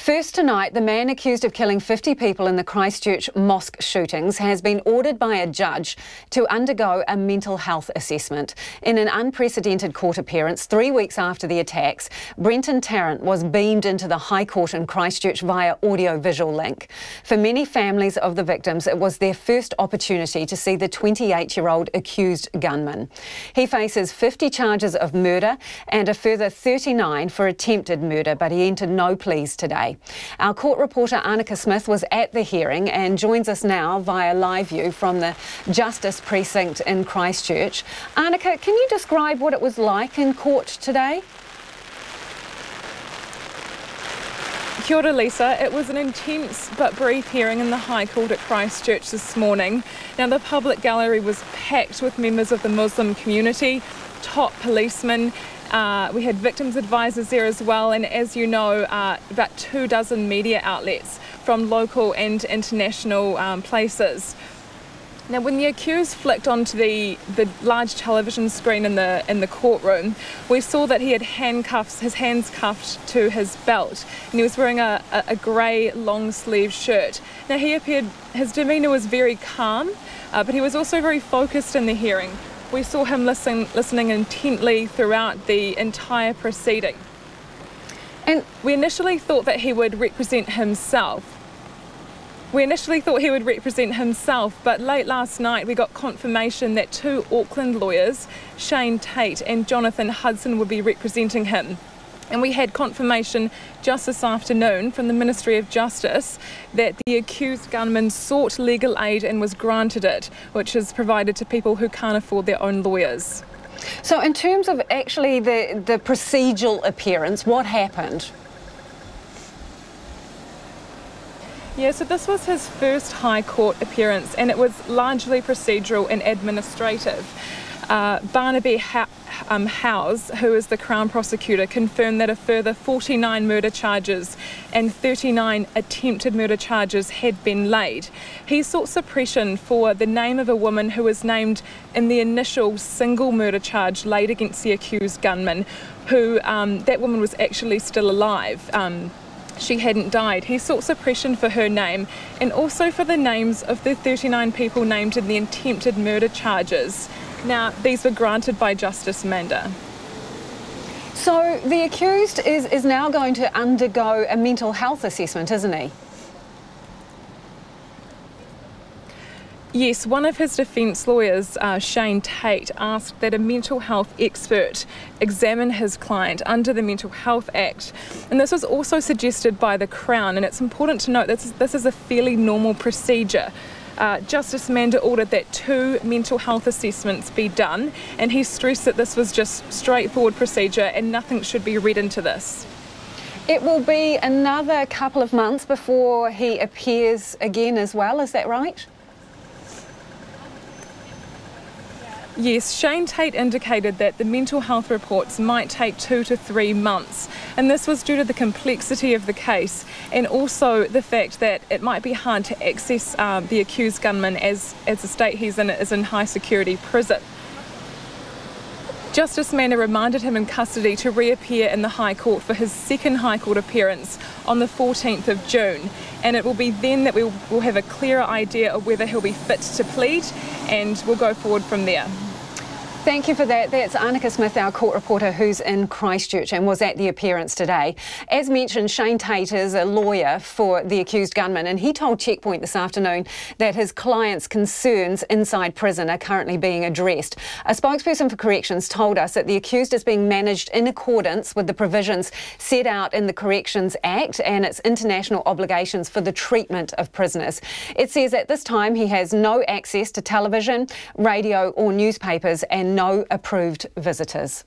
First tonight, the man accused of killing 50 people in the Christchurch Mosque shootings has been ordered by a judge to undergo a mental health assessment. In an unprecedented court appearance 3 weeks after the attacks, Brenton Tarrant was beamed into the High Court in Christchurch via audio-visual link. For many families of the victims, it was their first opportunity to see the 28-year-old accused gunman. He faces 50 charges of murder and a further 39 for attempted murder, but he entered no pleas today. Our court reporter Annika Smith was at the hearing and joins us now via live view from the Justice Precinct in Christchurch. Annika, can you describe what it was like in court today? Kia ora, Lisa. It was an intense but brief hearing in the High Court at Christchurch this morning. Now, the public gallery was packed with members of the Muslim community, top policemen. We had victims advisors there as well, and as you know, about 24 media outlets from local and international places. Now, when the accused flicked onto the large television screen in the courtroom, we saw that he had his hands cuffed to his belt, and he was wearing a grey long-sleeve shirt. Now, his demeanour was very calm, but he was also very focused in the hearing. We saw him listening intently throughout the entire proceeding. And we initially thought that he would represent himself. But late last night we got confirmation that two Auckland lawyers, Shane Tate and Jonathan Hudson, would be representing him. And we had confirmation just this afternoon from the Ministry of Justice that the accused gunman sought legal aid and was granted it, which is provided to people who can't afford their own lawyers. So in terms of actually the procedural appearance, what happened? Yeah, so this was his first High Court appearance, and it was largely procedural and administrative. Barnaby Howes, who is the Crown Prosecutor, confirmed that a further 49 murder charges and 39 attempted murder charges had been laid. He sought suppression for the name of a woman who was named in the initial single murder charge laid against the accused gunman, who that woman was actually still alive. She hadn't died. He sought suppression for her name and also for the names of the 39 people named in the attempted murder charges. Now, these were granted by Justice Manda. So the accused is now going to undergo a mental health assessment, isn't he? Yes, one of his defence lawyers, Shane Tate, asked that a mental health expert examine his client under the Mental Health Act. And this was also suggested by the Crown, and it's important to note that this is a fairly normal procedure. Justice Manda ordered that 2 mental health assessments be done, and he stressed that this was just straightforward procedure and nothing should be read into this. It will be another couple of months before he appears again as well, is that right? Yes, Shane Tate indicated that the mental health reports might take 2 to 3 months, and this was due to the complexity of the case and also the fact that it might be hard to access the accused gunman as the state he's in is in high security prison. Justice Manda remanded him in custody to reappear in the High Court for his second High Court appearance on the 14th of June, and it will be then that we will have a clearer idea of whether he'll be fit to plead, and we'll go forward from there. Thank you for that. That's Annika Smith, our court reporter who's in Christchurch and was at the appearance today. As mentioned, Shane Tate is a lawyer for the accused gunman, and he told Checkpoint this afternoon that his client's concerns inside prison are currently being addressed. A spokesperson for Corrections told us that the accused is being managed in accordance with the provisions set out in the Corrections Act and its international obligations for the treatment of prisoners. It says at this time he has no access to television, radio or newspapers and no approved visitors.